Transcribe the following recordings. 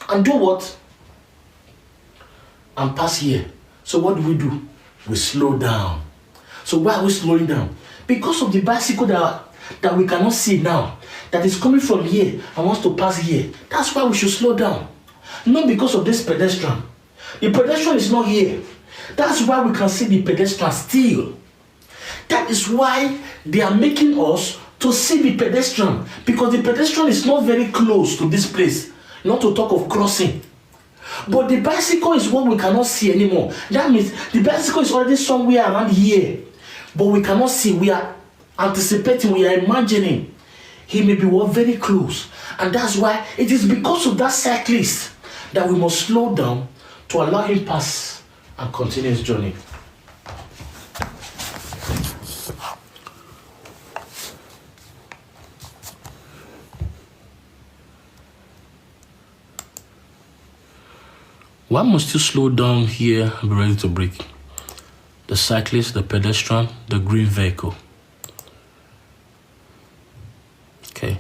and do what? And pass here. So what do? We slow down. So why are we slowing down? Because of the bicycle that we cannot see now, that is coming from here and wants to pass here. That's why we should slow down. Not because of this pedestrian. The pedestrian is not here. That's why we can see the pedestrian still. That is why they are making us to see the pedestrian, because the pedestrian is not very close to this place, not to talk of crossing. But the bicycle is what we cannot see anymore. That means the bicycle is already somewhere around here, but we cannot see. We are anticipating, we are imagining he may be very close. And that's why it is because of that cyclist that we must slow down to allow him pass and continue his journey. Why must you slow down here and be ready to brake? The cyclist, the pedestrian, the green vehicle. Okay.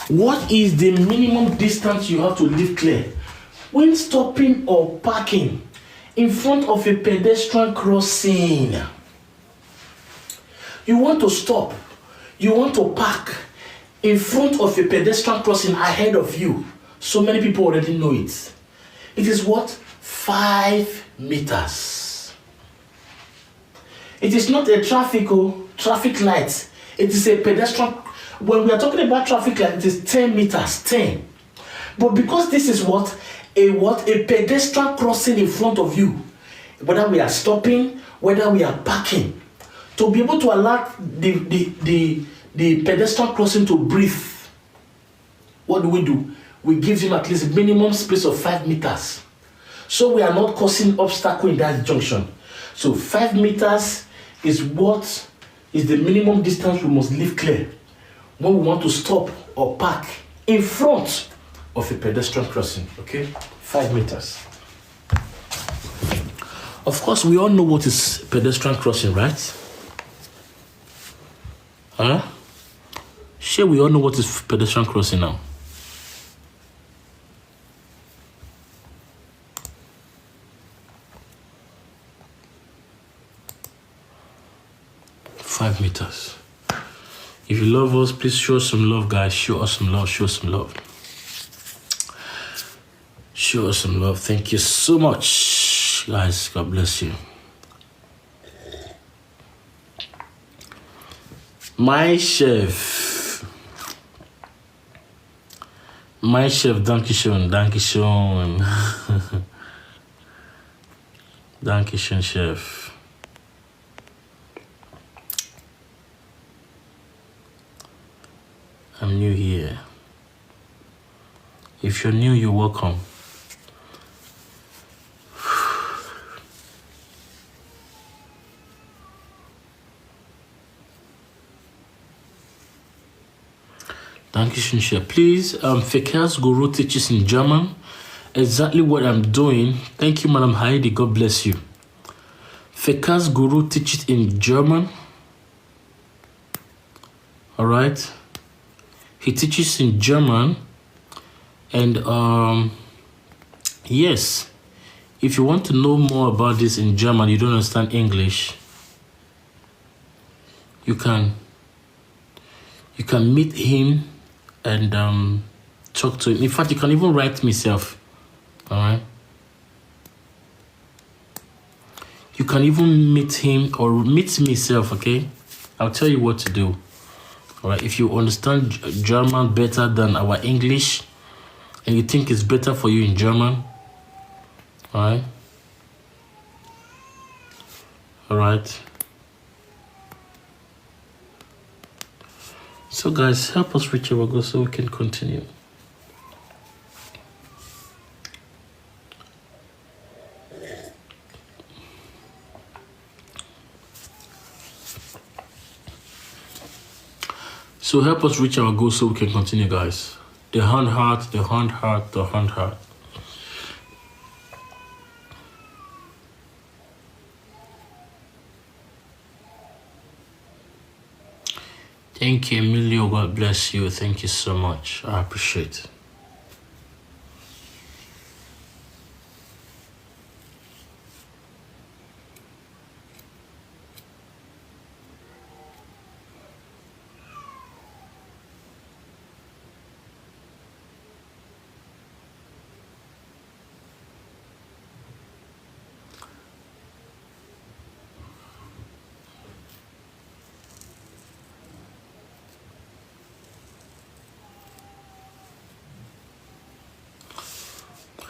What is the minimum distance you have to leave clear when stopping or parking in front of a pedestrian crossing? You want to stop, you want to park in front of a pedestrian crossing ahead of you. So many people already know it. It is what? 5 meters. It is not a traffic light. It is a pedestrian. When we are talking about traffic light, it is 10 meters, 10. But because this is what? A pedestrian crossing in front of you. Whether we are stopping, whether we are parking. To be able to allow the pedestrian crossing to breathe, what do? We give him at least minimum space of 5 meters. So we are not causing obstacle in that junction. So 5 meters is what is the minimum distance we must leave clear when we want to stop or park in front of a pedestrian crossing. Okay? 5 meters. Of course, we all know what is pedestrian crossing, right? Huh? Sure, we all know what is pedestrian crossing now. Five meters. If you love us, please show us some love, guys. Show us some love. Show us some love. Show us some love. Thank you so much, guys. God bless you. My chef, Dankeschön, Dankeschön. Dankeschön, chef. I'm new here. If you're new, you're welcome. Dankeschön, chef. Please, Fekas Guru teaches in German. Exactly what I'm doing. Thank you, Madam Heidi. God bless you. Fekas Guru teaches in German. All right. He teaches in German. And yes, if you want to know more about this in German, you don't understand English, you can meet him and talk to him. In fact, you can even write myself. All right. You can even meet him or meet myself. Okay, I'll tell you what to do. All right. If you understand German better than our English, and you think it's better for you in German, all right. All right. So guys, help us reach our goal so we can continue. So help us reach our goal so we can continue, guys. The hand heart, the hand heart, the hand heart. Thank you, Emilio. God bless you. Thank you so much. I appreciate it.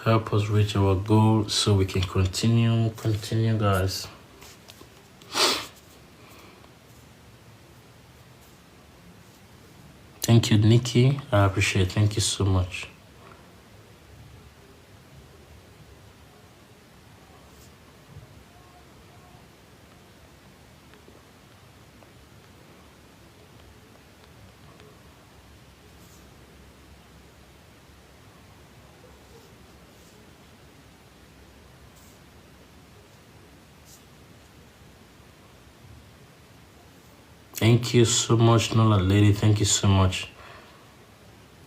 Help us reach our goal so we can continue, guys. Thank you, Nikki. I appreciate it. Thank you so much. Thank you so much, Nola Lady. Thank you so much.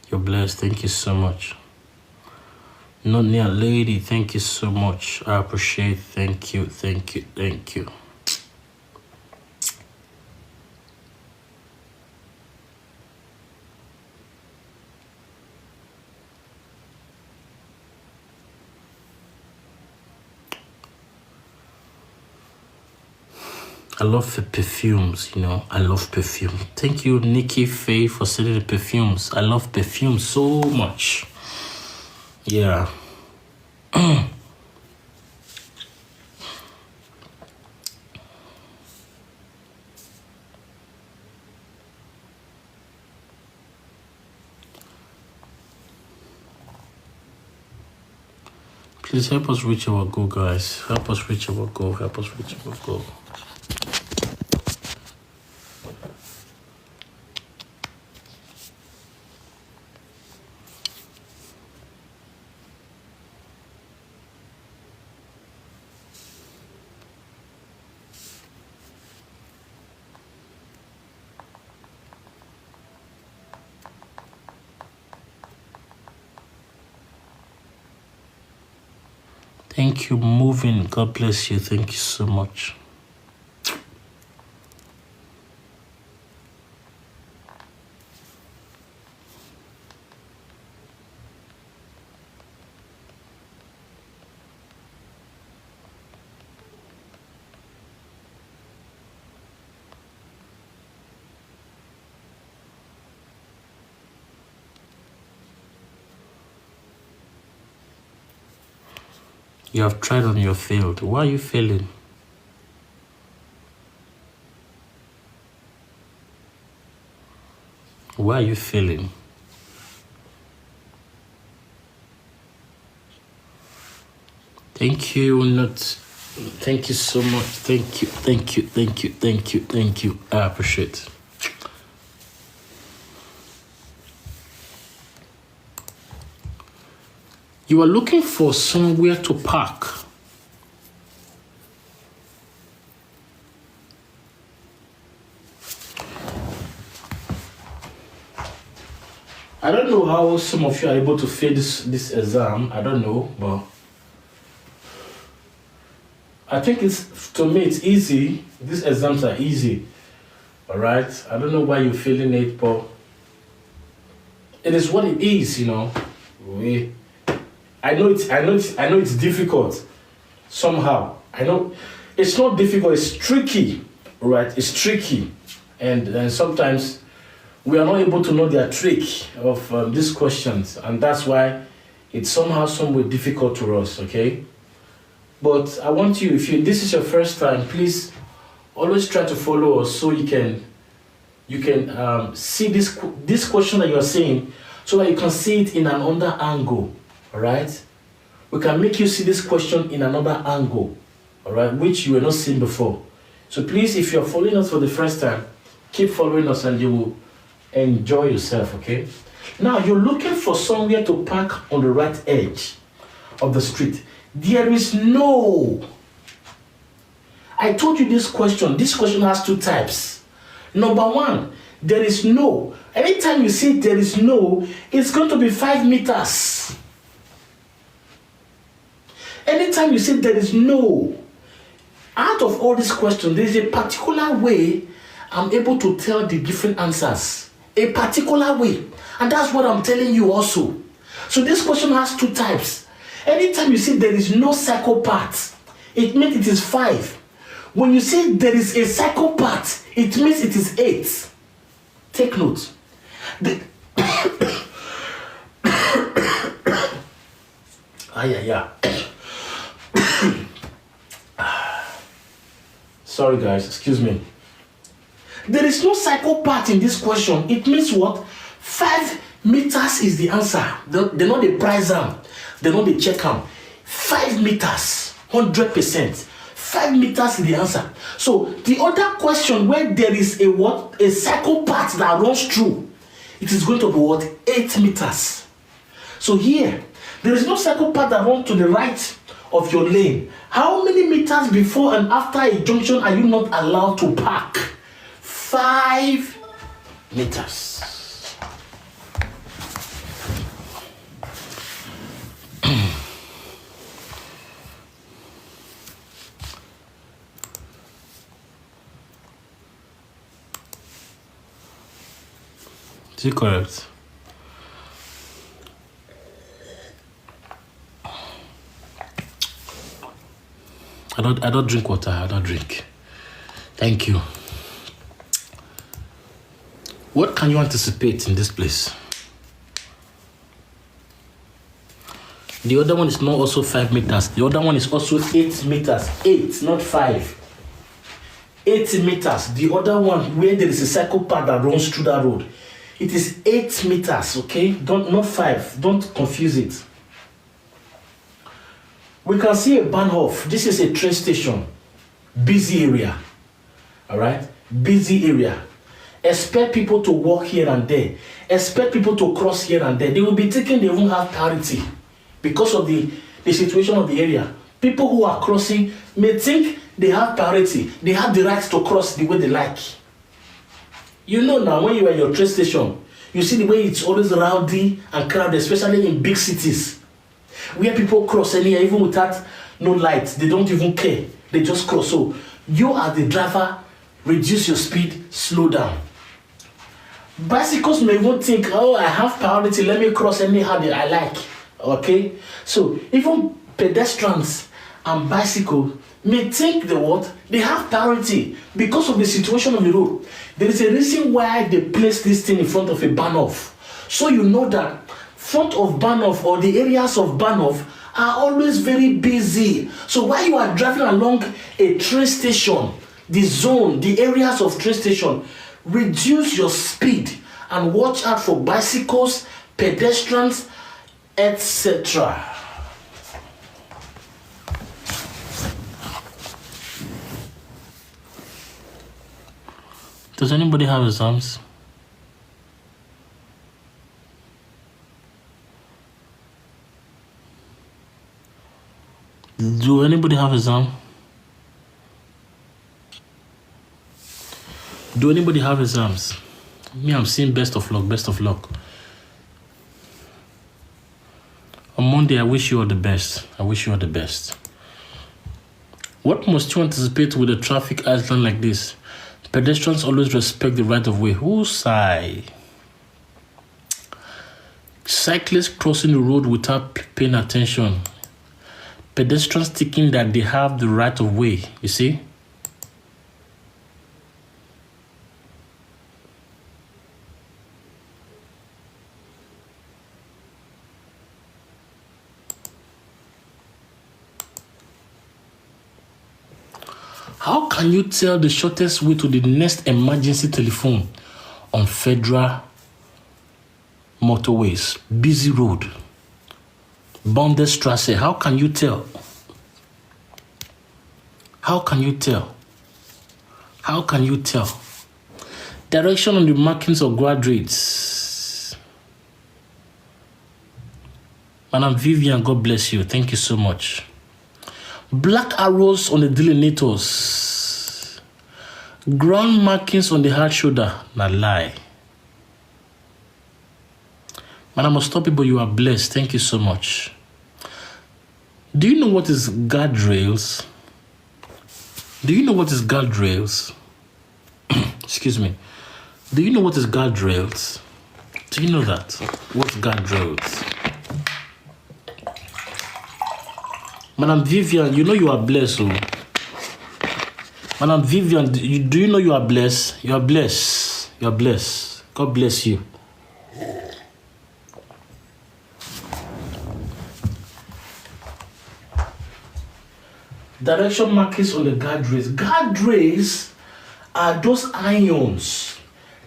You're blessed. Thank you so much. Nonia Lady, thank you so much. I appreciate it. Thank you, thank you, thank you. I love the perfumes, you know. I love perfume. Thank you, Nikki Faye, for sending the perfumes. I love perfume so much. Yeah. Please help us reach our goal, guys. Help us reach our goal. Help us reach our goal. Thank you, Moving. God bless you. Thank you so much. You have tried and you have failed. Why are you failing? Why are you failing? Thank you, not. Thank you so much. Thank you, thank you, thank you, thank you, thank you. I appreciate it. You are looking for somewhere to park. I don't know how some of you are able to fail this exam. I don't know, but I think to me it's easy. These exams are easy. All right. I don't know why you're failing it, but it is what it is. You know. I know it's difficult. Somehow, I know it's not difficult. It's tricky, right? It's tricky, and sometimes we are not able to know their trick of these questions, and that's why it's somehow somewhat difficult to us. Okay, but I want you, if this is your first time, please always try to follow us so you can see this question that you are seeing, so that you can see it in another angle. All right, we can make you see this question in another angle, all right, which you were not seeing before. So please, if you're following us for the first time, keep following us and you will enjoy yourself. Okay, now you're looking for somewhere to park on the right edge of the street. There is no. I told you this question has two types. Number one, there is no. Anytime you see there is no, it's going to be 5 meters. Anytime you say there is no, out of all these questions, there is a particular way I'm able to tell the different answers. A particular way. And that's what I'm telling you also. So this question has 2 types. Anytime you see there is no cycle part, it means it is 5. When you say there is a cycle part, it means it is 8. Take note. Sorry guys, excuse me. There is no cycle part in this question. It means what? 5 meters is the answer. They know the price them. They know the check them. 5 meters, 100%. 5 meters is the answer. So the other question where there is a what? A cycle part that runs through, it is going to be what? 8 meters. So here, there is no cycle path that runs to the right of your lane. How many meters before and after a junction are you not allowed to park? 5 meters. Is it correct? I don't drink water. I don't drink. Thank you. What can you anticipate in this place? The other one is not also 5 meters. The other one is also 8 meters. 8, not 5. 8 meters. The other one where there is a cycle path that runs through that road. It is 8 meters, okay? Not 5. Don't confuse it. We can see a Bahnhof. This is a train station. Busy area. Alright? Busy area. Expect people to walk here and there. Expect people to cross here and there. They will be thinking they won't have priority because of the situation of the area. People who are crossing may think they have priority. They have the right to cross the way they like. You know now, when you are at your train station, you see the way it's always rowdy and crowded, especially in big cities, where people cross anywhere, even without no lights. They don't even care. They just cross. So you as the driver, reduce your speed, slow down. Bicycles may even think, oh, I have priority, let me cross anyhow that I like. Okay? So even pedestrians and bicycles may think the what? They have priority because of the situation of the road. There is a reason why they place this thing in front of a Bahnhof. So you know that front of Bahnhof or the areas of Bahnhof are always very busy. So while you are driving along a train station, the zone, the areas of train station, reduce your speed and watch out for bicycles, pedestrians, etc. Does anybody have exams? Do anybody have exam? Do anybody have exams? Me, I'm saying best of luck, best of luck. On Monday, I wish you all the best. I wish you all the best. What must you anticipate with a traffic island like this? Pedestrians always respect the right of way. Who sigh? Cyclists crossing the road without paying attention. Pedestrians thinking that they have the right of way, you see? How can you tell the shortest way to the next emergency telephone on federal motorways, busy road, Bundesstrasse? How can you tell? How can you tell? How can you tell? Direction on the markings of graduates. Madam Vivian, God bless you. Thank you so much. Black arrows on the delineators. Ground markings on the hard shoulder, na lie. Man, I must stop it, but you are blessed. Thank you so much. Do you know what is guardrails? Do you know what is guardrails? Excuse me. Do you know what is guardrails? Do you know that? What's guardrails? Madam Vivian, you know you are blessed. Oh. Madam Vivian, do you know you are blessed? You are blessed. You are blessed. God bless you. Direction markings on the guardrails. Guardrails are those irons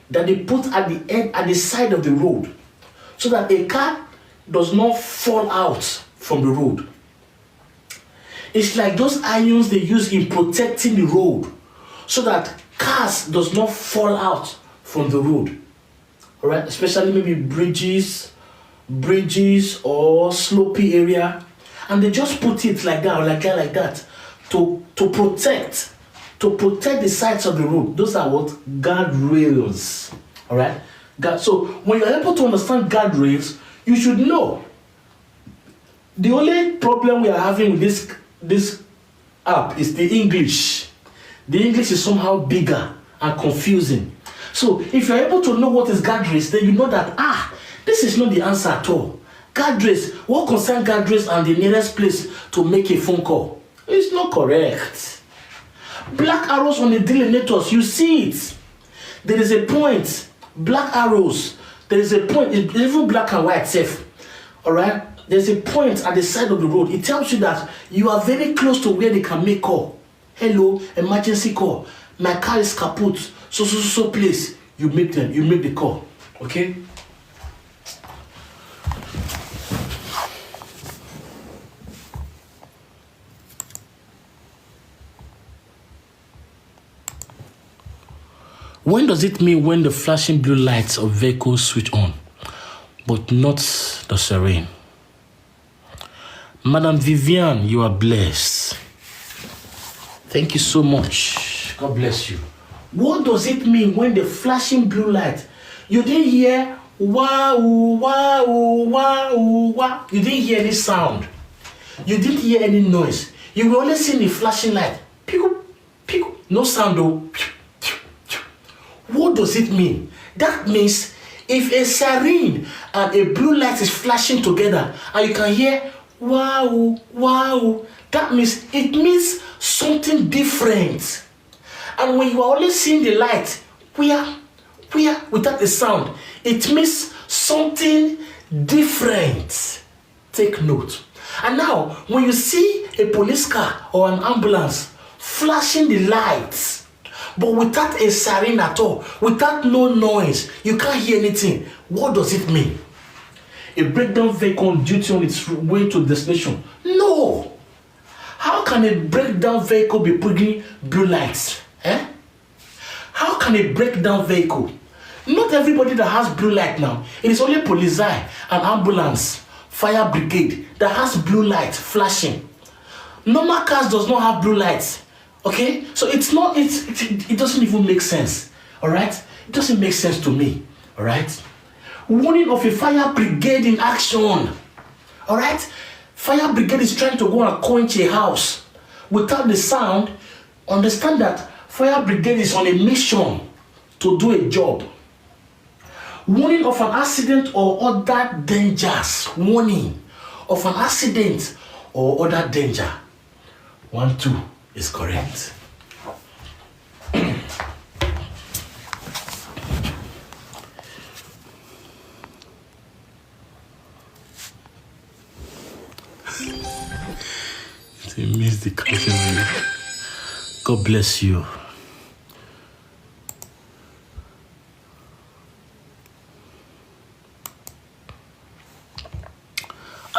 that they put at the end, at the side of the road, so that a car does not fall out from the road. It's like those irons they use in protecting the road, so that cars does not fall out from the road. All right, especially maybe bridges or slopey area, and they just put it like that, like that, to protect the sides of the road. Those are what guardrails. All right. So when you're able to understand guardrails, you should know. The only problem we are having with this app is the English. The English is somehow bigger and confusing. So if you're able to know what is guardrails, then you know that this is not the answer at all. Guardrails, what concern guardrails and the nearest place to make a phone call? It's not correct. Black arrows on the delineators, you see it. There is a point. Black arrows. There is a point. It's even black and white safe. All right. There's a point at the side of the road. It tells you that you are very close to where they can make call. Hello, emergency call. My car is kaput. So place. You make the call. Okay. When does it mean when the flashing blue lights of vehicles switch on, but not the siren? Madam Vivian, you are blessed. Thank you so much. God bless you. What does it mean when the flashing blue light? You didn't hear wow, wow, wow, wow. You didn't hear any sound. You didn't hear any noise. You will only see the flashing light. Pew, pew. No sound though. What does it mean? That means if a siren and a blue light is flashing together and you can hear wow, wow, that means it means something different. And when you are only seeing the light, without a sound, it means something different. Take note. And now, when you see a police car or an ambulance flashing the lights, but without a siren at all, without no noise, you can't hear anything. What does it mean? A breakdown vehicle on duty on its way to destination? No. How can a breakdown vehicle be bringing blue lights? How can a breakdown vehicle? Not everybody that has blue light now. It is only police and ambulance, fire brigade that has blue light flashing. Normal cars does not have blue lights. Okay, so it doesn't even make sense. All right, it doesn't make sense to me. All right, warning of a fire brigade in action. All right, fire brigade is trying to go and quench a house without the sound. Understand that fire brigade is on a mission to do a job. Warning of an accident or other dangers. Warning of an accident or other danger. 1, 2. Is correct. They missed the culture. God bless you.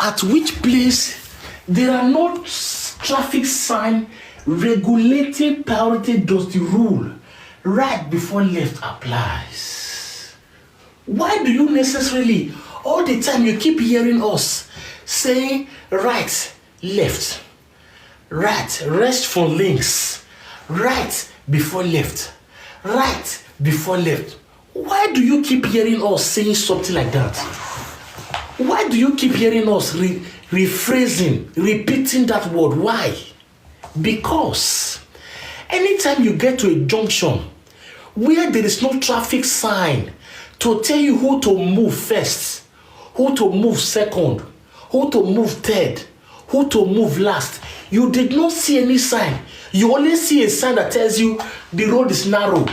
At which place there are no traffic signs regulating priority does the rule right before left applies. Why do you necessarily all the time you keep hearing us saying right, left, right, rest for links, right before left? right before left. Why do you keep hearing us saying something like that? Why do you keep hearing us rephrasing, repeating that word? Why? Because anytime you get to a junction where there is no traffic sign to tell you who to move first, who to move second, who to move third, who to move last, you did not see any sign. You only see a sign that tells you the road is narrow.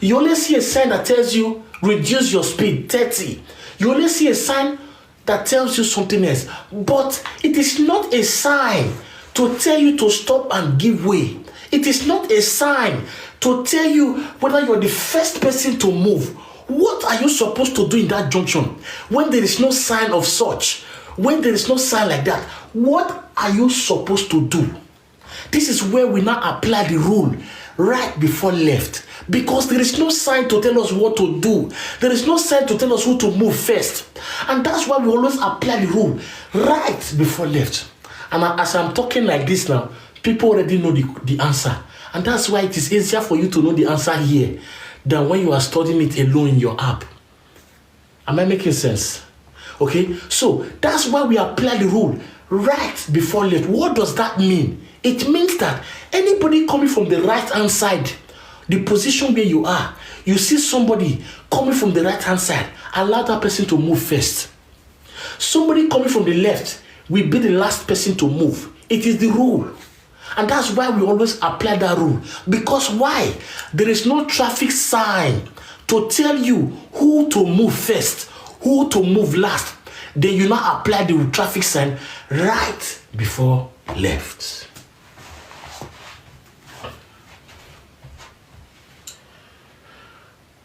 You only see a sign that tells you reduce your speed 30. You only see a sign that tells you something else. But it is not a sign to tell you to stop and give way. It is not a sign to tell you whether you're the first person to move. What are you supposed to do in that junction when there is no sign of such? When there is no sign like that, what are you supposed to do? This is where we now apply the rule right before left. Because there is no sign to tell us what to do. There is no sign to tell us who to move first. And that's why we always apply the rule right before left. And as I'm talking like this now, people already know the answer. And that's why it is easier for you to know the answer here than when you are studying it alone in your app. Am I making sense? Okay, so that's why we apply the rule right before left. What does that mean? It means that anybody coming from the right hand side, the position where you are, you see somebody coming from the right hand side, allow that person to move first. Somebody coming from the left will be the last person to move. It is the rule. And that's why we always apply that rule. Because why? There is no traffic sign to tell you who to move first, who to move last. Then you now apply the traffic sign right before left.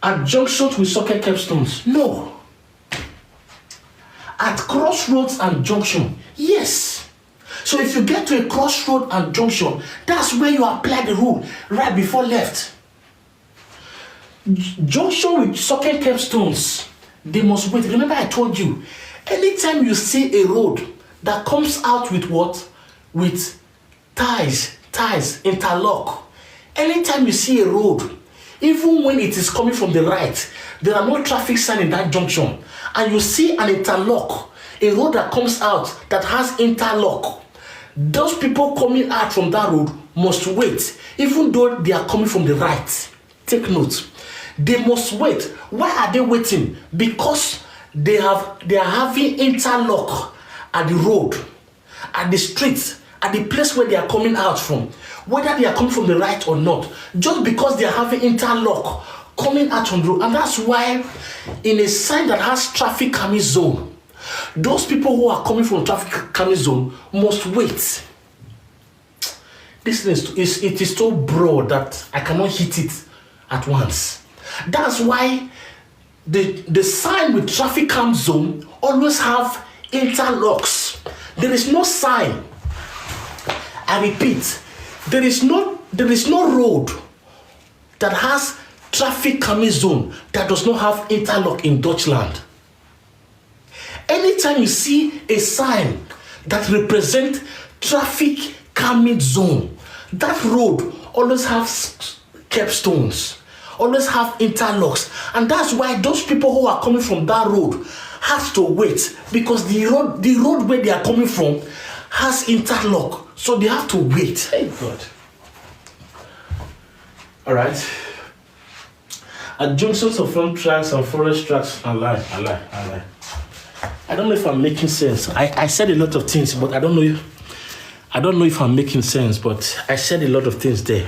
At junctions with socket capstones, no. At crossroads and junction, yes. So if you get to a crossroad and junction, that's where you apply the rule right before left. Junction with socket capstones, they must wait. Remember I told you, anytime you see a road that comes out with what? With ties, interlock. Anytime you see a road, even when it is coming from the right, there are no traffic signs in that junction, and you see an interlock, a road that comes out that has interlock, those people coming out from that road must wait, even though they are coming from the right. Take note. They must wait. Why are they waiting? Because they are having interlock at the road, at the street, at the place where they are coming out from, whether they are coming from the right or not, just because they are having interlock coming out on the road. And that's why in a sign that has traffic calming zone, those people who are coming from traffic calming zone must wait. This it is so broad that I cannot hit it at once. That's why the sign with traffic calm zone always have interlocks. There is no sign, I repeat, there is no road that has traffic calming zone that does not have interlock in Deutschland. Anytime you see a sign that represents traffic calming zone, that road always has capstones, always have interlocks. And that's why those people who are coming from that road have to wait, because the road where they are coming from has interlock. So they have to wait. Hey God. All right. At junctions of front tracks and forest tracks, I lie. I don't know if I'm making sense. I said a lot of things, but I don't know if I'm making sense, but I said a lot of things there.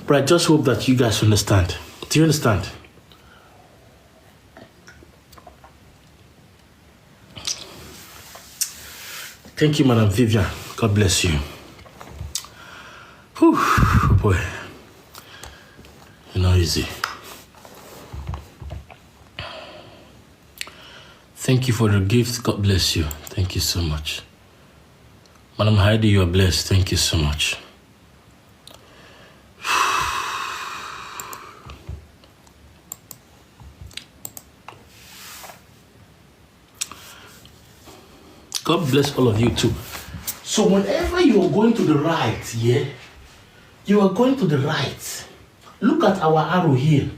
But I just hope that you guys understand. Do you understand? Thank you, Madam Vivian. God bless you. Whew, boy. You're not easy. Thank you for the gift. God bless you. Thank you so much. Madam Heidi, you are blessed. Thank you so much. God bless all of you too. So whenever you are going to the right, yeah, you are going to the right. Look at our arrow here.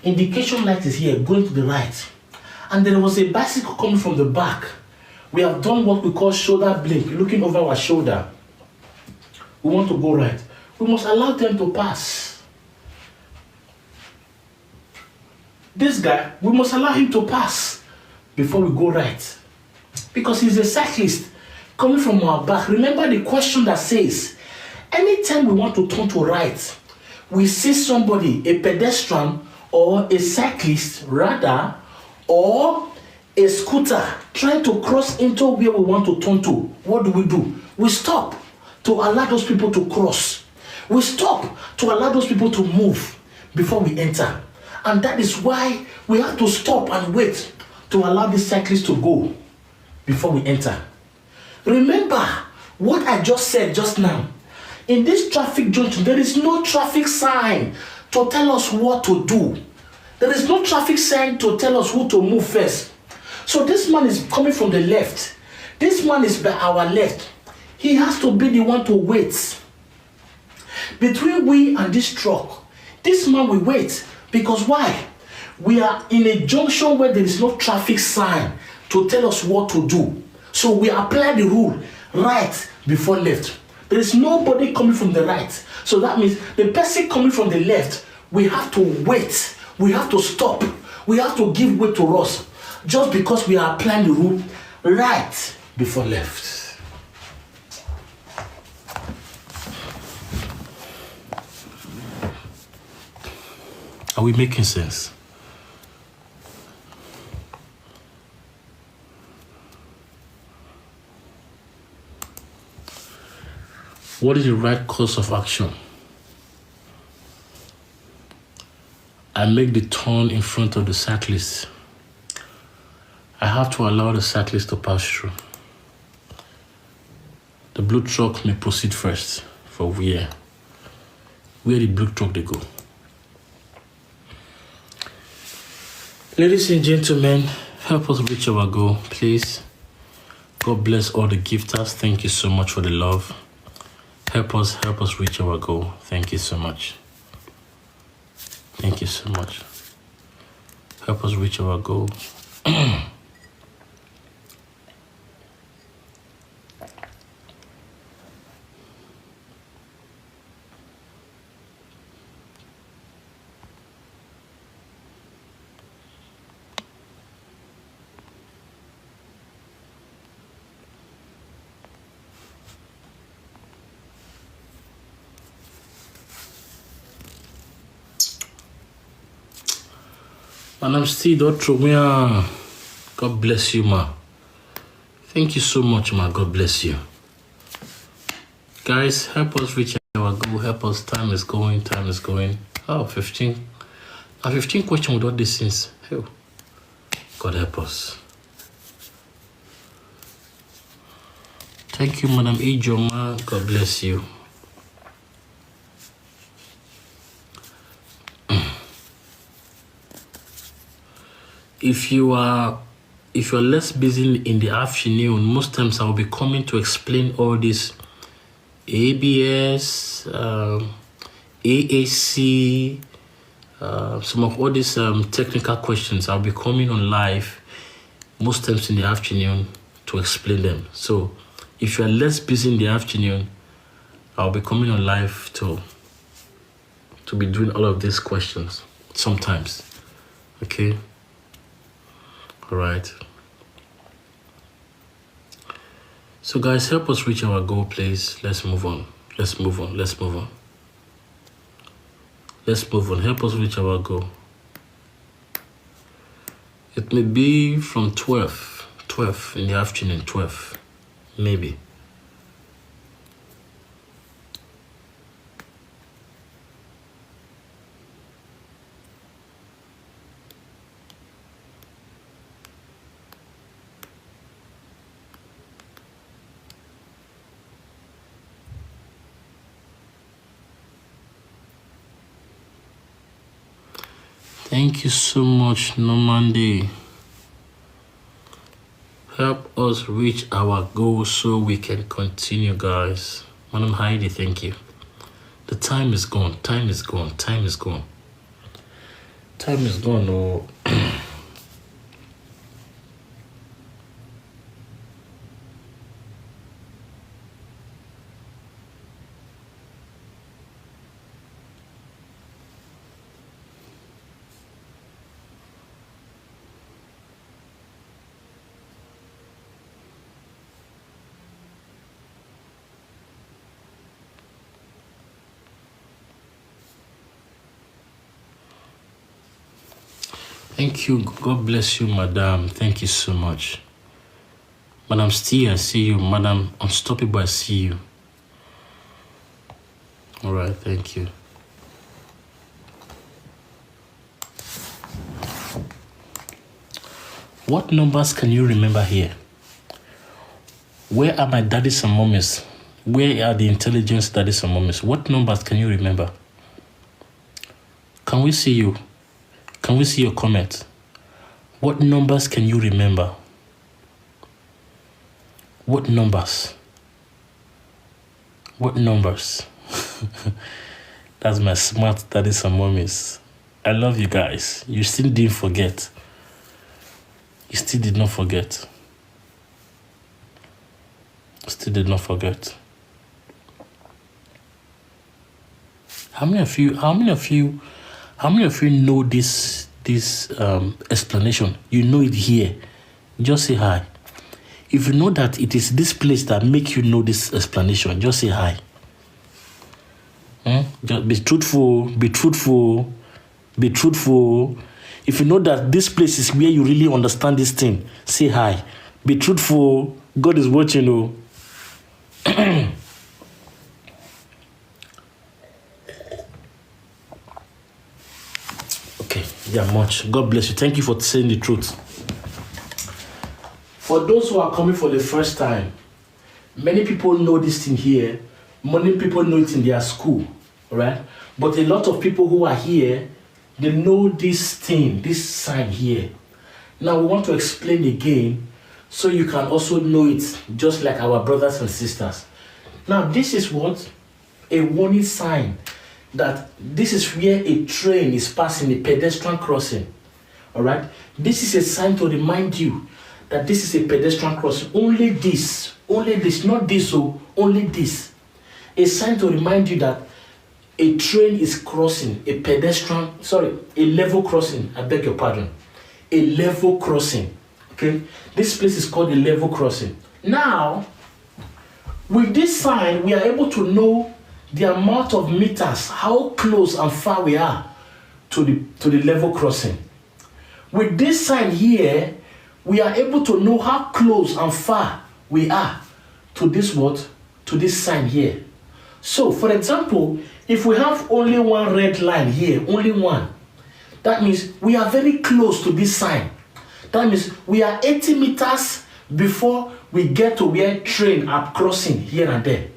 Indication light is here, going to the right. And there was a bicycle coming from the back. We have done what we call shoulder blink, looking over our shoulder. We want to go right. We must allow them to pass. This guy, we must allow him to pass before we go right. Because he's a cyclist coming from our back. Remember the question that says, anytime we want to turn to right, we see somebody, a pedestrian or a cyclist rather, or a scooter trying to cross into where we want to turn to. What do? We stop to allow those people to cross. We stop to allow those people to move before we enter. And that is why we have to stop and wait to allow the cyclist to go before we enter. Remember what I just said just now. In this traffic junction, there is no traffic sign to tell us what to do. There is no traffic sign to tell us who to move first. So this man is coming from the left. This man is by our left. He has to be the one to wait. Between we and this truck, this man will wait. Because why? We are in a junction where there is no traffic sign to tell us what to do. So we apply the rule right before left. There is nobody coming from the right. So that means the person coming from the left, we have to wait. We have to stop. We have to give way to us. Just because we are applying the rule right before left. Are we making sense? What is the right course of action? I make the turn in front of the cyclist. I have to allow the cyclist to pass through. The blue truck may proceed first for where the blue truck they go. Ladies and gentlemen, help us reach our goal, please. God bless all the gifters. Thank you so much for the love. Help us reach our goal. Thank you so much. Thank you so much. Help us reach our goal. And I'm still Dr. Mia. God bless you, ma. Thank you so much, ma. God bless you. Guys, help us reach our goal. Help us. Time is going. Oh, 15. 15 questions without these things. Hell. God help us. Thank you, Madam Ijoma. God bless you. If you're less busy in the afternoon, most times I'll be coming to explain all this ABS, AAC, some of all these technical questions. I'll be coming on live most times in the afternoon to explain them. So if you're less busy in the afternoon, I'll be coming on live to be doing all of these questions sometimes. Okay? All right. So guys, help us reach our goal, please. Let's move on. Let's move on. Help us reach our goal. It may be from 12 in the afternoon, 12, maybe. Thank you so much, Normandy. Help us reach our goal so we can continue, guys. Madam Heidi, thank you. The time is gone. Time is gone. Time is gone. Time is gone. Oh. Thank you. God bless you, madam. Thank you so much. Madam Stee, I see you. Madam Unstoppable, I see you. All right, thank you. What numbers can you remember here? Where are my daddies and mummies? Where are the intelligence daddies and mummies? What numbers can you remember? Can we see you? Can we see your comment? What numbers can you remember? What numbers? What numbers? That's my smart daddies and mummies. I love you guys. You still didn't forget. You still did not forget. Still did not forget. How many of you know this explanation? You know it here. Just say hi. If you know that it is this place that make you know this explanation, just say hi. Just be truthful, be truthful, be truthful. If you know that this place is where you really understand this thing, say hi. Be truthful. God is watching you. Okay, yeah, much. God bless you. Thank you for saying the truth. For those who are coming for the first time, many people know this thing here. Many people know it in their school, right? But a lot of people who are here, they know this thing, this sign here. Now we want to explain again so you can also know it just like our brothers and sisters. Now this is what? A warning sign that this is where a train is passing, a pedestrian crossing. Alright? This is a sign to remind you that this is a pedestrian crossing. Only this, not this, only this. A sign to remind you that a train is crossing, a level crossing. I beg your pardon. A level crossing. Okay? This place is called a level crossing. Now, with this sign, we are able to know the amount of meters, how close and far we are to the level crossing. With this sign here, we are able to know how close and far we are to this what? To this sign here. So, for example, if we have only one red line here, only one, that means we are very close to this sign. That means we are 80 meters before we get to where train are crossing here and there.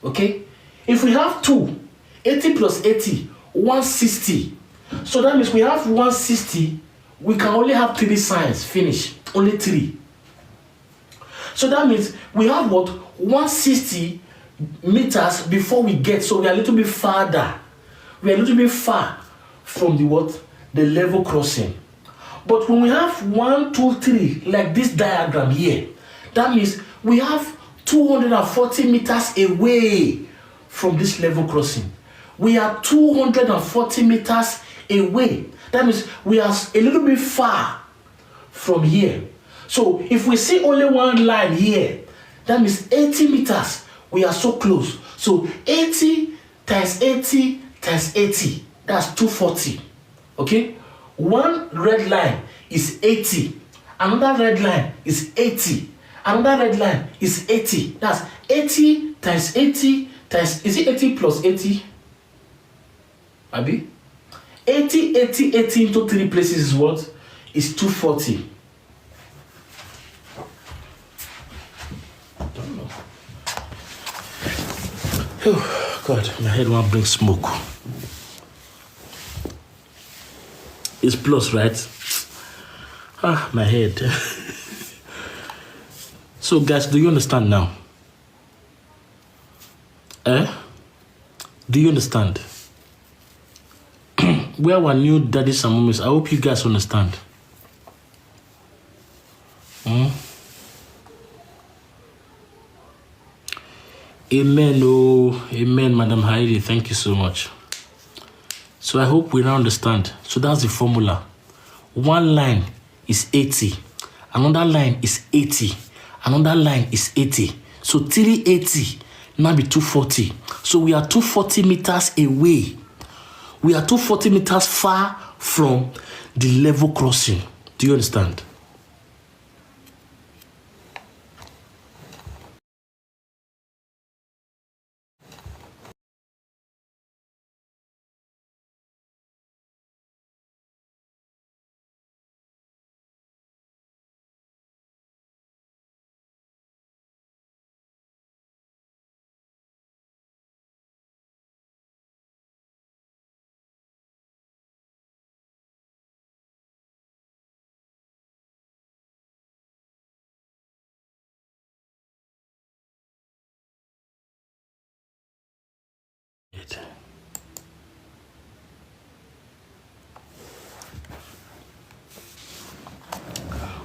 Okay? If we have 2, 80 plus 80, 160. So that means we have 160, we can only have 3 signs, finish, only 3. So that means we have what? 160 meters before we get, so we are a little bit farther. We are a little bit far from the what? The level crossing. But when we have 1, 2, 3, like this diagram here, that means we have 240 meters away from this level crossing. We are 240 meters away. That means we are a little bit far from here. So if we see only one line here, that means 80 meters. We are so close. So 80 times 80 times 80, that's 240. Okay? One red line is 80. Another red line is 80. Another red line is 80. That's 80 times 80 times, is it 80 plus 80? Abi? 80, 80, 80 into 3 places is what? Is 240. Oh, God, my head won't bring smoke. It's plus, right? Ah, my head. So, guys, do you understand now? Do Do you understand? Where our new daddies and mommies, I hope you guys understand. Amen, oh, amen, Madam Heidi. Thank you so much. So I hope we now understand. So that's the formula. One line is 80. Another line is 80. Another line is 80. So 380 now be 240. So we are 240 meters away. We are 240 meters far from the level crossing. Do you understand?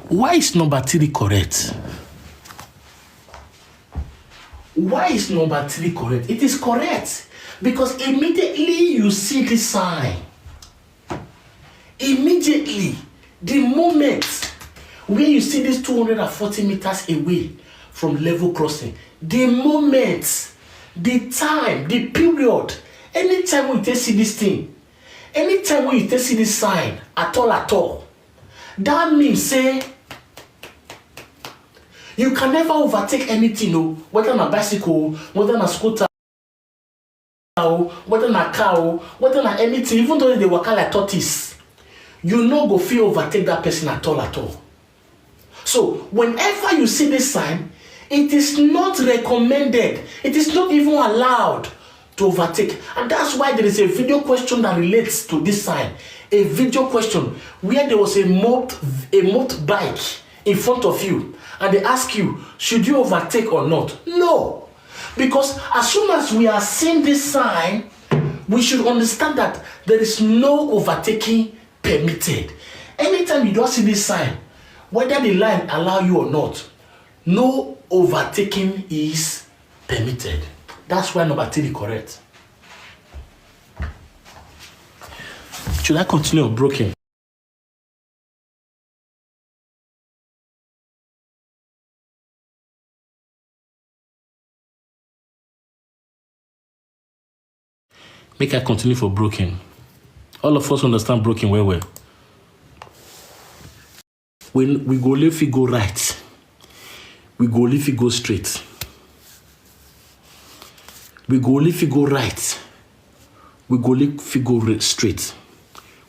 Why is number 3 correct? Why is number 3 correct? It is correct because immediately you see the sign. Immediately, the moment where you see this 240 meters away from level crossing, the moment, the time, the period, anytime when you see this thing, anytime when you see this sign at all, that means say you can never overtake anything, no, whether on a bicycle, whether on a scooter, whether on a car, whether on anything, even though they work like tortoise, you no go feel overtake that person at all. So whenever you see this sign, it is not recommended, it is not even allowed to overtake. And that's why there is a video question that relates to this sign. A video question where there was a motorbike bike in front of you, and they ask you, should you overtake or not? No. Because as soon as we are seeing this sign, we should understand that there is no overtaking permitted. Anytime you don't see this sign, whether the line allow you or not, no overtaking is permitted. That's why number 3 is correct. Should I continue or broken? Make I continue for broken. All of us understand broken well. When we go left, we go right. We go left, we go straight. We go left, we go right. We go left, we go straight.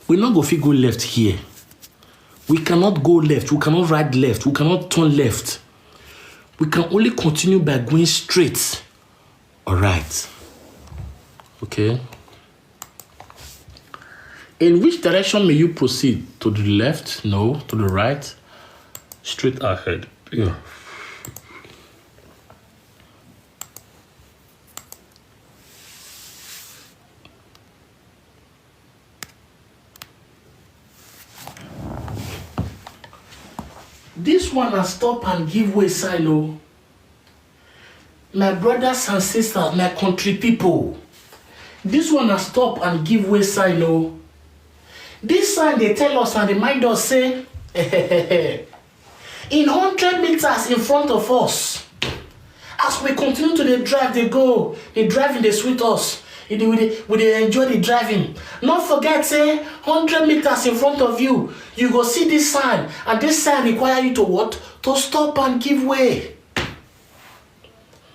We not go go left here. We cannot go left. We cannot ride left. We cannot turn left. We can only continue by going straight or right. Okay. In which direction may you proceed? To the left? No. To the right? Straight ahead. Yeah. This one has stop and give way silo. My brothers and sisters, my country people. This one has stop and give way silo. This sign they tell us and remind us say, in 100 meters in front of us, as we continue to the drive, they go, they driving, they sweet us. They enjoy the driving. Not forget, say, 100 meters in front of you, you go see this sign, and this sign require you to what? To stop and give way.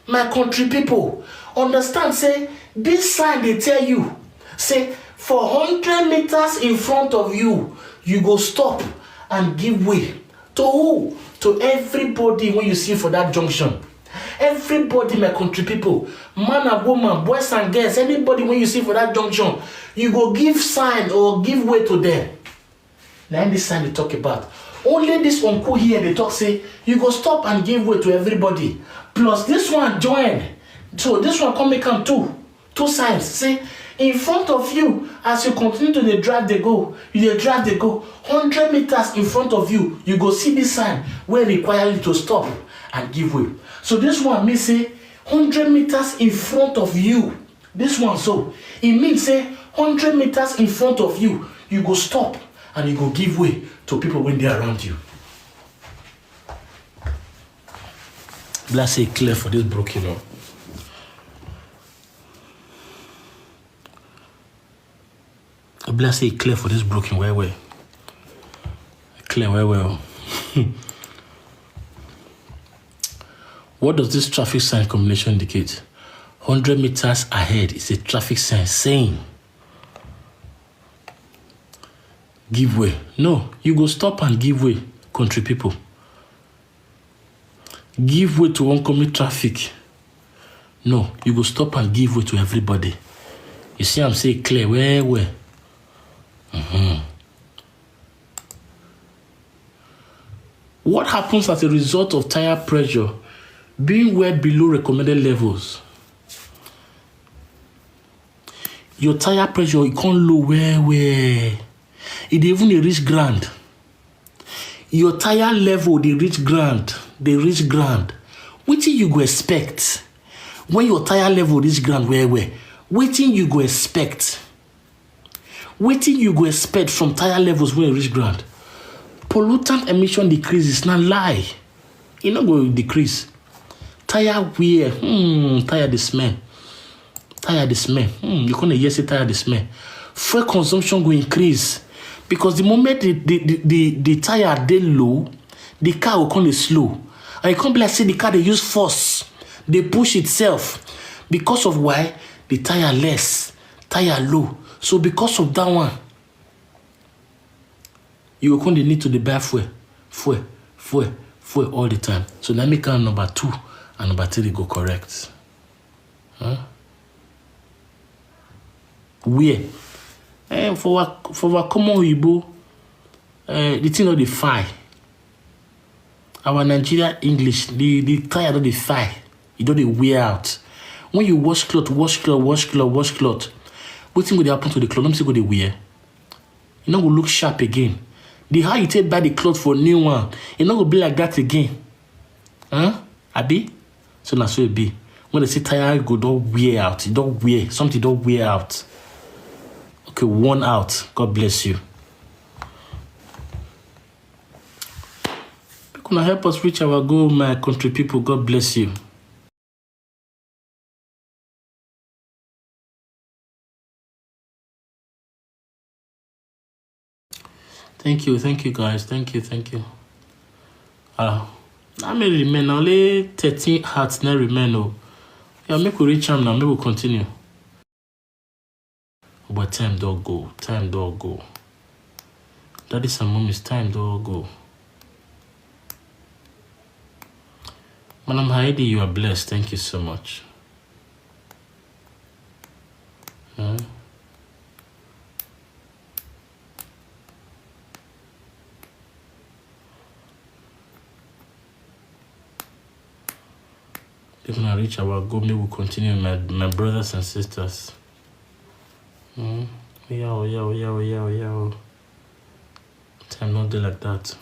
My country people, understand, say, this sign they tell you, say, for 100 meters in front of you, you go stop and give way. To who? To everybody when you see for that junction. Everybody, my country people, man and woman, boys and girls, anybody when you see for that junction, you go give sign or give way to them. Now in this sign they talk about. Only this uncle here, they talk say, you go stop and give way to everybody. Plus this one join. So this one come make come too. 2 signs. Say, in front of you, as you continue to dey drive, they go. You dey drive, they go. 100 meters in front of you, you go see this sign where require you to stop and give way. So this one means say 100 meters in front of you. This one, so it means say 100 meters in front of you, you go stop and you go give way to people when they're around you. Let's say clear for this broken up. Let's say clear for this broken way. Clear well. What does this traffic sign combination indicate? 100 meters ahead is a traffic sign saying, give way. No, you go stop and give way, country people. Give way to oncoming traffic. No, you go stop and give way to everybody. You see, I'm saying clear, where? What happens as a result of tire pressure being well below recommended levels? Your tire pressure, it can't low where? It even reach ground. Your tire level, they reach ground. Wetin you go expect when your tire level reach ground where? Wetin you go expect? Wetin you go expect from tire levels when you reach ground? Pollutant emission decreases, not lie. It not go decrease. Tire wear, tire the smell. You can't hear say tire the smell. Fuel consumption will increase because the moment the tire they low, the car will come slow. And you can't be like say the car they use force, they push itself because of why the tire less, tire low. So because of that one, you will continue need to buy fuel all the time. So now make number 2 and number 3 go correct. Where? For our common Igbo, the thing not the fire. Our Nigeria English, the tire not the fire. It don't wear out. When you wash cloth. What thing will happen to the cloth? Don't say go the wear. You not go look sharp again. The how you take buy the cloth for new one, it not go be like that again. Abi? So that's so it be. When they say tire go don't wear out, it don't wear. Something don't wear out. Okay, worn out. God bless you. People help us reach our goal, my country people. God bless you. Thank you guys. Thank you. I may remain only 13 hearts now remain. Yeah, make we reach them now. Maybe we'll continue. But time don't go. Daddy's and mommy's time don't go. Madam Heidi, you are blessed. Thank you so much. If I reach our goal, maybe we'll continue, my brothers and sisters. Yo. Time not do like that.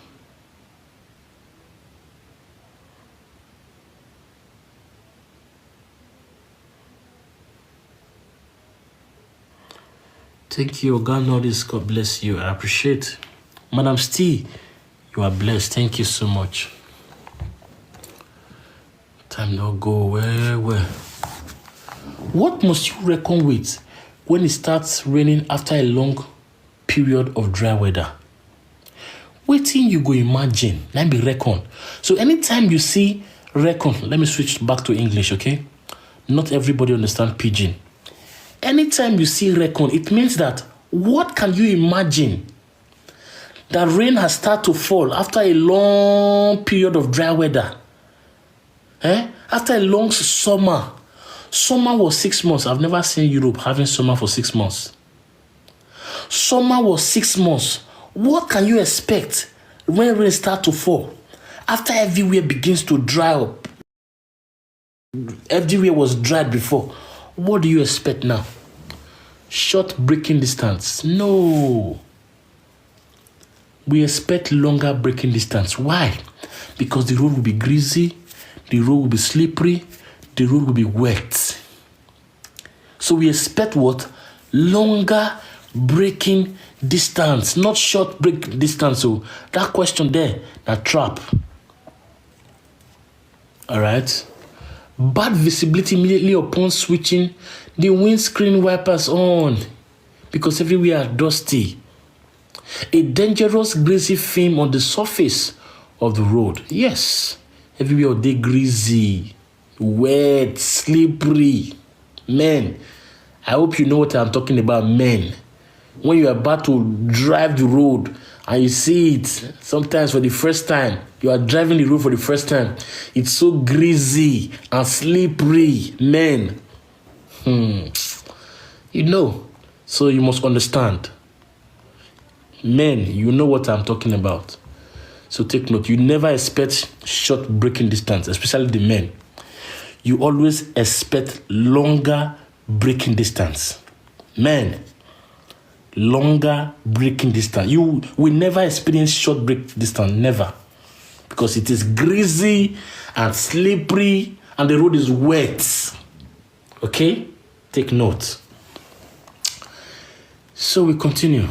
Thank you, God notice. God bless you. I appreciate. Madam Steve, you are blessed. Thank you so much. Time not go where? What must you reckon with when it starts raining after a long period of dry weather? Waiting you go imagine. Let me reckon. So anytime you see reckon, let me switch back to English, okay? Not everybody understand pidgin. Anytime you see reckon, it means that what can you imagine that rain has started to fall after a long period of dry weather? After a long summer. Summer was 6 months. I've never seen Europe having summer for 6 months. Summer was 6 months. What can you expect when rain starts to fall? After everywhere begins to dry up. Everywhere was dried before. What do you expect now? Short braking distance? No. We expect longer braking distance. Why? Because the road will be greasy, the road will be slippery, the road will be wet. So we expect what? Longer braking distance, not short brake distance. So that question there, that trap. All right. Bad visibility immediately upon switching the windscreen wipers on because everywhere are dusty. A dangerous greasy film on the surface of the road. Yes, everywhere they greasy, wet, slippery. Men, I hope you know what I'm talking about, men. When you're about to drive the road and you see it, sometimes for the first time, you are driving the road for the first time, it's so greasy and slippery, men. You know, so you must understand. Men, you know what I'm talking about. So take note, you never expect short braking distance, especially the men. You always expect longer braking distance. Men, longer braking distance. You will never experience short brake distance, never. Because it is greasy and slippery and the road is wet. Okay? Take note. So we continue.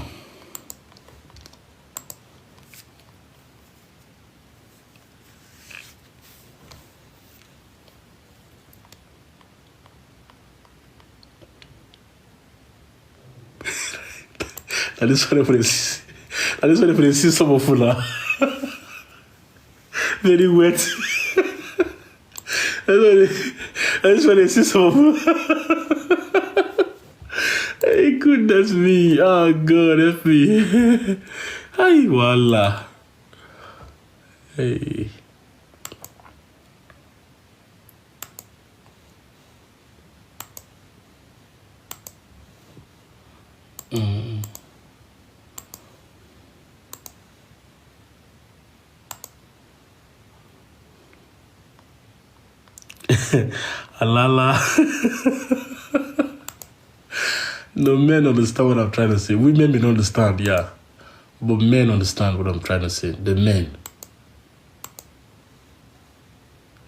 I just want to see some of Fula. Very wet. I just want to see some of Fula. Hey, goodness me. Oh, God, help me. Ay, voila. Hey. Alala. No, men understand what I'm trying to say. Women may not understand, yeah. But men understand what I'm trying to say. The men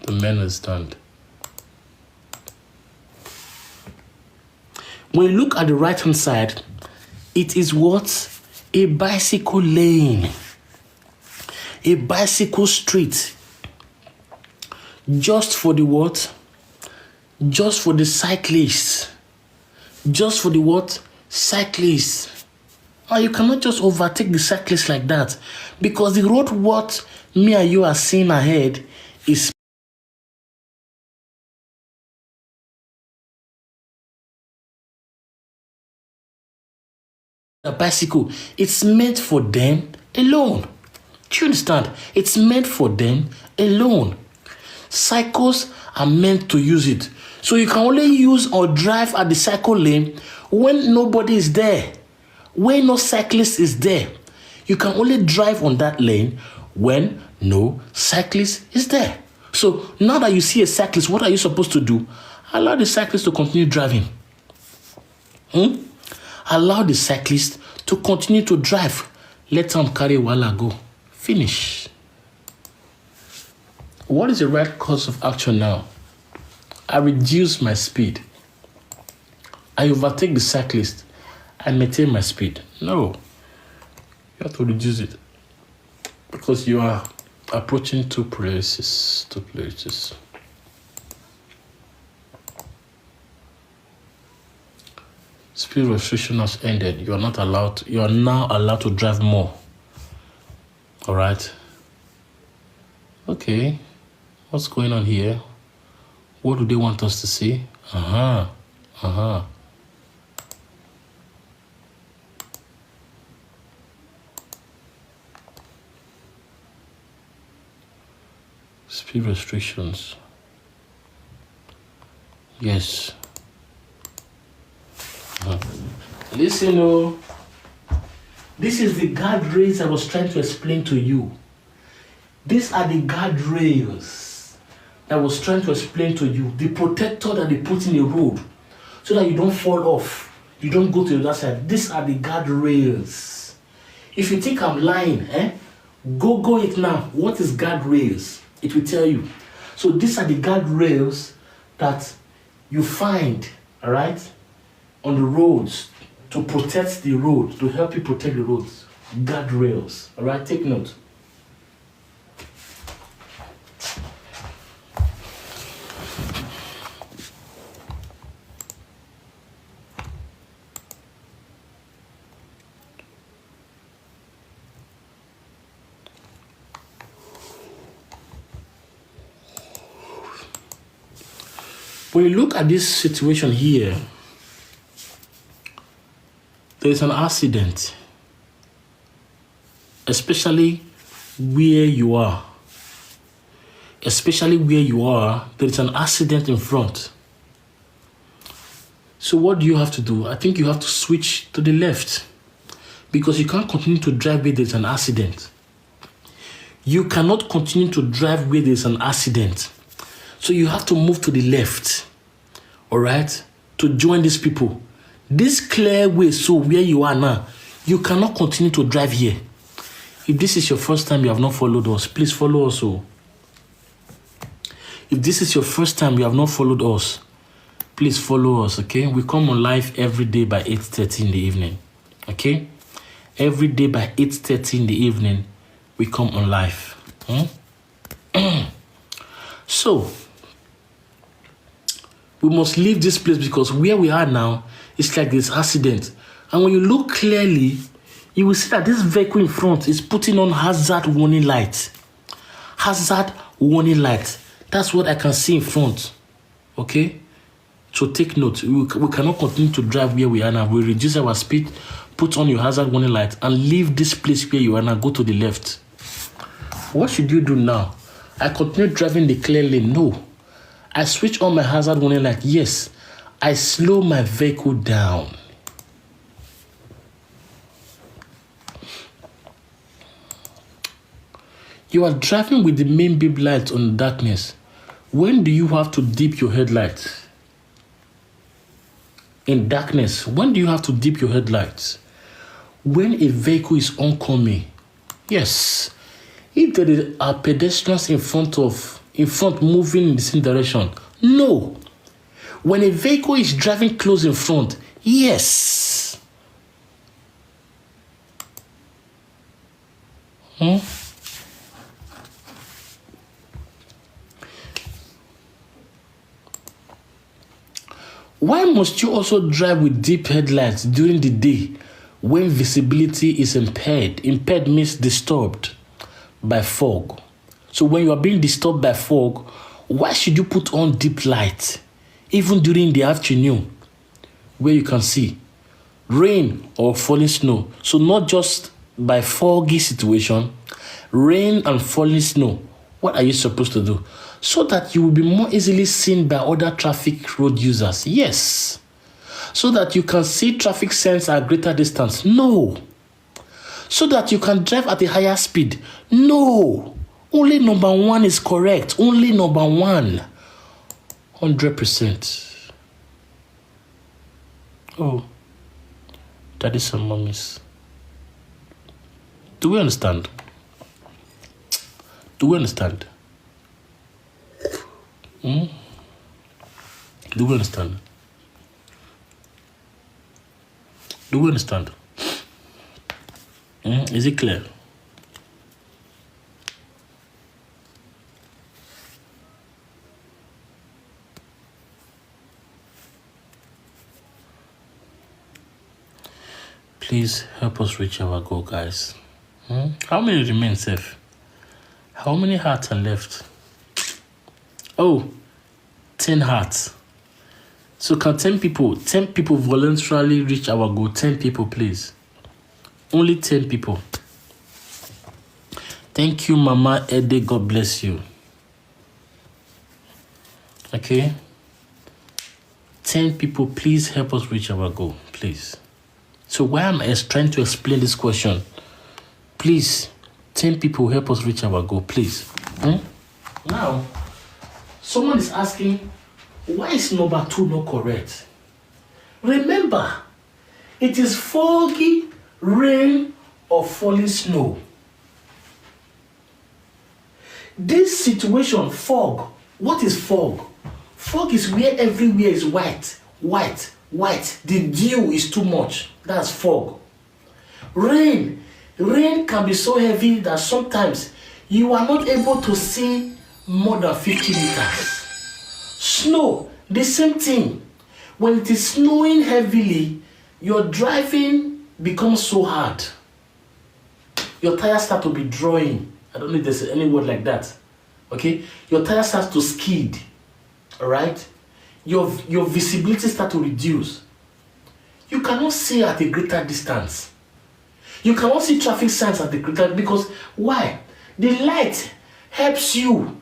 understand. When you look at the right-hand side, it is what? A bicycle lane. A bicycle street. Just for the what? Just for the cyclists. Just for the what? Cyclists. And you cannot just overtake the cyclists like that. Because the road what me and you are seeing ahead is a bicycle. It's meant for them alone. Do you understand? It's meant for them alone. Cycles are meant to use it. So you can only use or drive at the cycle lane when nobody is there. When no cyclist is there. You can only drive on that lane when no cyclist is there. So now that you see a cyclist, what are you supposed to do? Allow the cyclist to continue driving. Allow the cyclist to continue to drive. Let them carry Wala go. Finish. What is the right course of action now? I reduce my speed. I overtake the cyclist. I maintain my speed. No. You have to reduce it. Because you are approaching two places. Speed restriction has ended. You are now allowed to drive more. All right. Okay. What's going on here? What do they want us to see? Speed restrictions. Yes. Listen, oh. This is the guardrails I was trying to explain to you. These are the guardrails I was trying to explain to you. The protector that they put in the road so that you don't fall off. You don't go to the other side. These are the guardrails. If you think I'm lying, go it now. What is guardrails? It will tell you. So these are the guardrails that you find, all right, on the roads to protect the road, to help you protect the roads. Guardrails, all right, take note. When you look at this situation here, there is an accident, especially where you are. Especially where you are, there is an accident in front. So what do you have to do? I think you have to switch to the left, because you can't continue to drive where there's an accident. You cannot continue to drive where there's an accident. So you have to move to the left, all right, to join these people. This clear way, so where you are now, you cannot continue to drive here. If this is your first time you have not followed us, please follow us. If this is your first time you have not followed us, please follow us, okay? We come on live every day by 8:30 in the evening, okay? Every day by 8:30 in the evening, we come on live. So, we must leave this place, because where we are now, it's like this accident. And when you look clearly, you will see that this vehicle in front is putting on hazard warning light. Hazard warning light. That's what I can see in front. Okay? So take note. We cannot continue to drive where we are now. We reduce our speed, put on your hazard warning light, and leave this place where you are now. Go to the left. What should you do now? I continue driving the clear lane? No. I switch on my hazard warning light? Yes. I slow my vehicle down. You are driving with the main beam light on darkness. When do you have to dip your headlights? In darkness, when do you have to dip your headlights? When a vehicle is oncoming. Yes. If there are pedestrians in front moving in the same direction. No. When a vehicle is driving close in front. Yes. Why must you also drive with deep headlights during the day when visibility is impaired? Impaired means disturbed by fog. So when you are being disturbed by fog, why should you put on deep light even during the afternoon where you can see rain or falling snow? So not just by foggy situation, rain and falling snow. What are you supposed to do? So that you will be more easily seen by other traffic road users. Yes. So that you can see traffic signs at greater distance. No. So that you can drive at a higher speed. No. Only number one is correct. Only number one. 100%. Oh. Daddies and mummies. Do we understand? Do we understand? Do we understand? Do we understand? Is it clear? Please help us reach our goal, guys. How many remain safe? How many hearts are left? Oh, 10 hearts. So can 10 people voluntarily reach our goal? 10 people, please. Only 10 people. Thank you, Mama Ede. God bless you. Okay. 10 people, please help us reach our goal, please. So while I'm trying to explain this question, please, 10 people help us reach our goal, please. Now, someone is asking, why is number 2 not correct? Remember, it is foggy, rain, or falling snow. This situation, fog. What is fog? Fog is where everywhere is white, white, white. The dew is too much. That's fog. Rain. Rain can be so heavy that sometimes you are not able to see more than 50 meters. Snow, the same thing. When it is snowing heavily, your driving becomes so hard. Your tires start to be drawing. I don't know if there's any word like that. Okay? Your tire starts to skid. Alright? Your visibility starts to reduce. You cannot see at a greater distance. You cannot see traffic signs at the greater, because why? The light helps you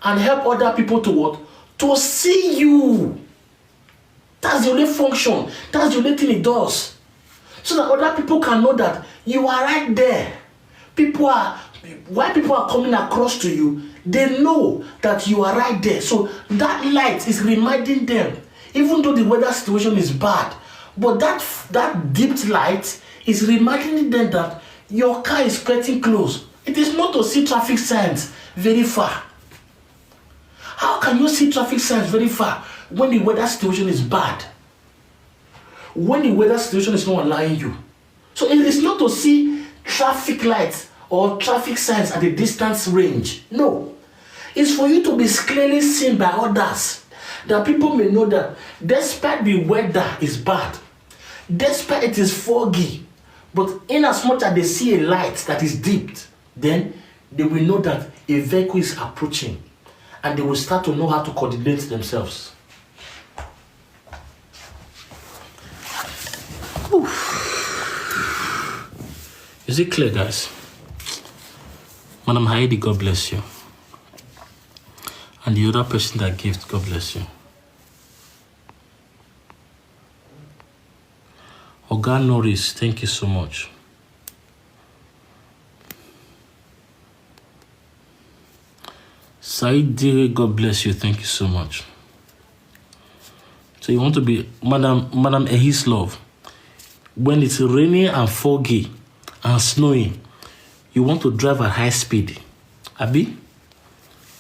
and help other people to what? To see you. That's the only function. That's the only thing it does. So that other people can know that you are right there. While people are coming across to you, they know that you are right there. So that light is reminding them, even though the weather situation is bad, but that dipped light is reminding them that your car is getting close. It is not to see traffic signs very far. How can you see traffic signs very far when the weather situation is bad? When the weather situation is not allowing you. So it is not to see traffic lights or traffic signs at a distance range. No. It's for you to be clearly seen by others. That people may know that despite the weather is bad, despite it is foggy, but in as much as they see a light that is dipped, then they will know that a vehicle is approaching, and they will start to know how to coordinate themselves. Is it clear, guys? Madam Heidi, God bless you. And the other person that gave, God bless you. Oga Norris, thank you so much. Saidi, God bless you, thank you so much. So you want to be Madam Ehislov. When it's raining and foggy and snowing, you want to drive at high speed. Abi?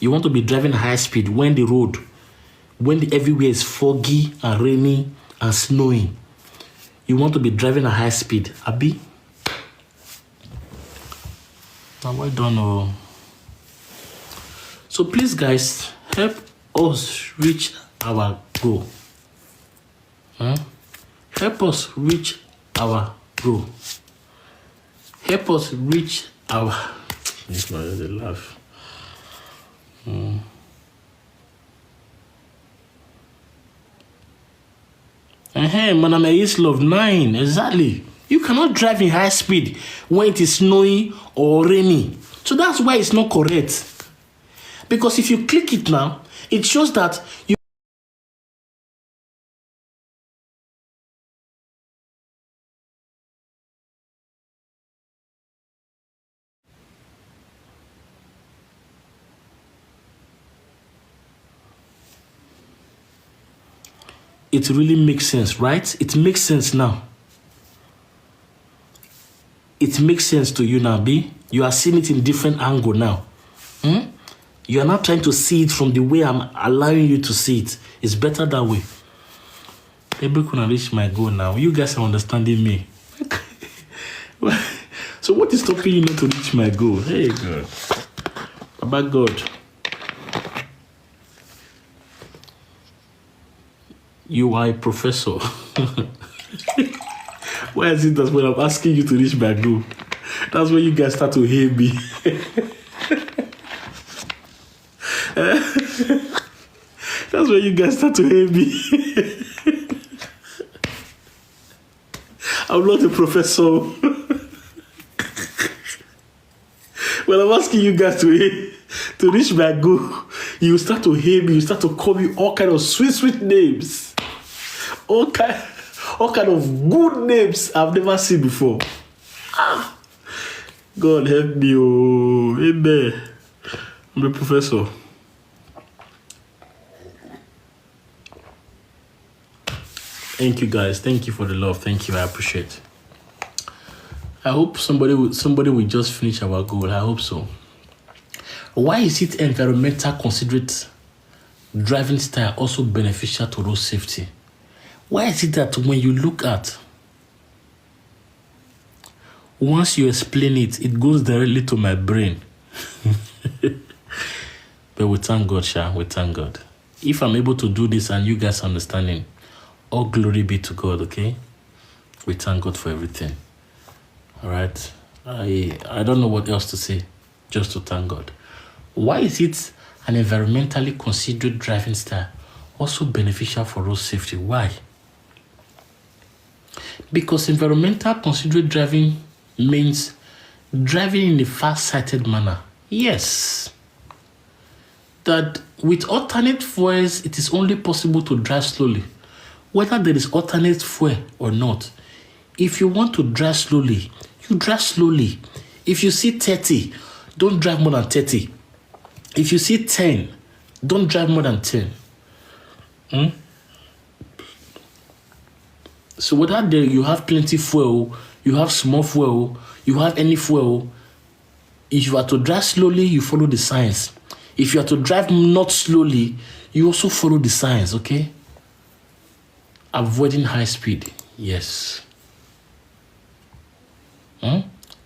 You want to be driving at high speed when everywhere is foggy and rainy and snowing. You want to be driving at high speed. Abi? Now, well done. Oh. So please, guys, help us reach our goal. Help us reach our goal. Help us reach our... It's not really laugh. Madam Eyislov, 9, exactly. You cannot drive in high speed when it is snowy or rainy. So that's why it's not correct. Because if you click it now, it shows that you... It really makes sense, right? It makes sense now. It makes sense to you now, B. You are seeing it in different angle now. You are not trying to see it from the way I'm allowing you to see it. It's better that way. Maybe I can reach my goal now. You guys are understanding me. So what is stopping you not to reach my goal? Hey, God. About God. You are a professor. Why is it that when I'm asking you to reach my goal, that's when you guys start to hate me? That's when you guys start to hate me. I'm not a professor. When I'm asking you guys to reach my goal, you start to hate me. You start to call me all kind of sweet names. All kind of good names I've never seen before. God help me, oh, amen. I'm a professor. Thank you, guys. Thank you for the love. Thank you. I appreciate. I hope somebody will just finish our goal. I hope so. Why is it environmental considerate driving style also beneficial to road safety? Why is it that when you look at, once you explain it, it goes directly to my brain? But we thank God, Sha. We thank God. If I'm able to do this and you guys are understanding, all glory be to God, okay? We thank God for everything. All right? I don't know what else to say, just to thank God. Why is it an environmentally considerate driving style also beneficial for road safety? Why? Because environmental considerate driving means driving in a far-sighted manner. Yes. That with alternate fuels, it is only possible to drive slowly. Whether there is alternate fuel or not, if you want to drive slowly, you drive slowly. If you see 30, don't drive more than 30. If you see 10, don't drive more than 10. So whether there you have plenty fuel, you have small fuel, you have any fuel, if you are to drive slowly, you follow the signs. If you are to drive not slowly, you also follow the signs, okay? Avoiding high speed, yes.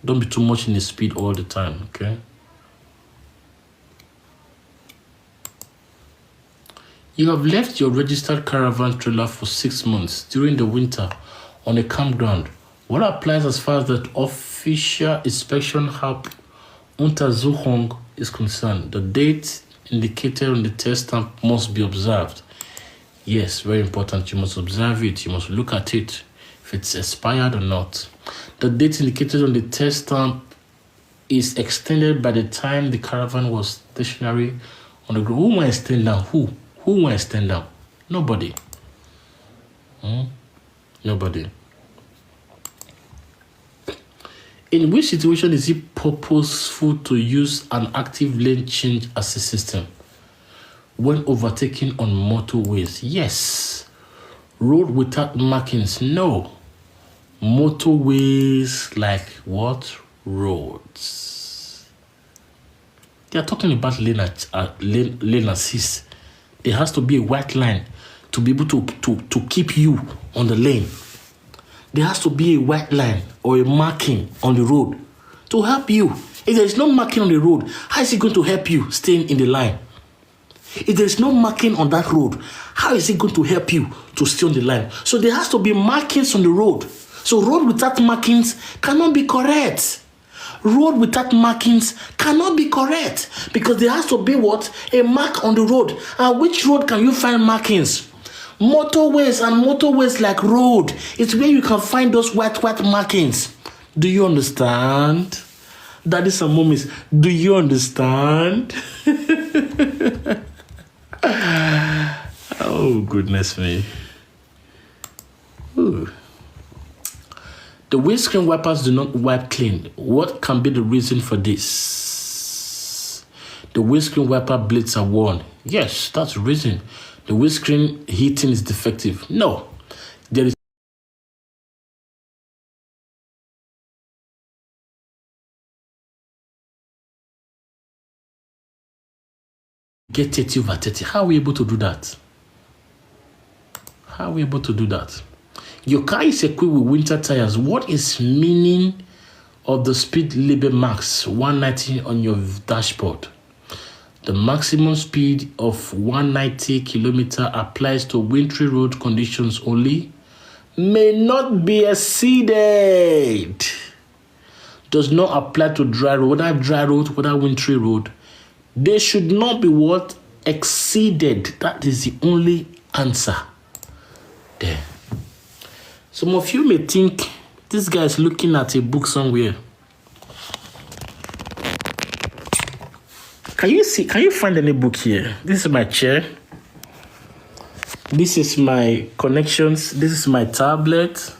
Don't be too much in the speed all the time, okay? You have left your registered caravan trailer for 6 months during the winter on a campground. What applies as far as the official inspection Hab Untersuchung is concerned? The date indicated on the test stamp must be observed. Yes, very important. You must observe it. You must look at it, if it's expired or not. The date indicated on the test stamp is extended by the time the caravan was stationary on the ground. Who wants to stand down? Who wants to stand down? Nobody. Nobody. In which situation is it purposeful to use an active lane change assist system when overtaking on motorways? Yes. Road without markings? No. Motorways like what? Roads. They are talking about lane assist. There has to be a white line to be able to keep you on the lane. There has to be a white line or a marking on the road to help you. If there is no marking on the road, how is it going to help you staying in the line? If there is no marking on that road, how is it going to help you to stay on the line? So there has to be markings on the road. So road without markings cannot be correct. Road without markings cannot be correct because there has to be what? A mark on the road. And which road can you find markings? Motorways and motorways like road. It's where you can find those white markings. Do you understand? Daddies and mommies, do you understand? Oh, goodness me. Ooh. The windscreen wipers do not wipe clean. What can be the reason for this? The windscreen wiper blades are worn. Yes, that's the reason. The windscreen heating is defective. No, there is get 30/30. How are we able to do that? How are we able to do that? Your car is equipped with winter tires. What is meaning of the speed limit max 190 on your dashboard? The maximum speed of 190 km applies to wintry road conditions only. May not be exceeded. Does not apply to dry road. Whether dry road, whether wintry road. They should not be what? Exceeded. That is the only answer there. Some of you may think this guy is looking at a book somewhere. Can you see? Can you find any book here? This is my chair. This is my connections. This is my tablet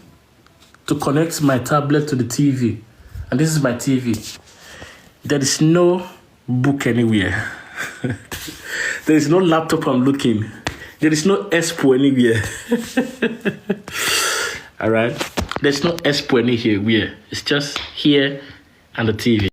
to connect my tablet to the TV. And this is my TV. There is no book anywhere. There is no laptop I'm looking. There is no expo anywhere. All right. There's no expo anywhere. It's just here and the TV.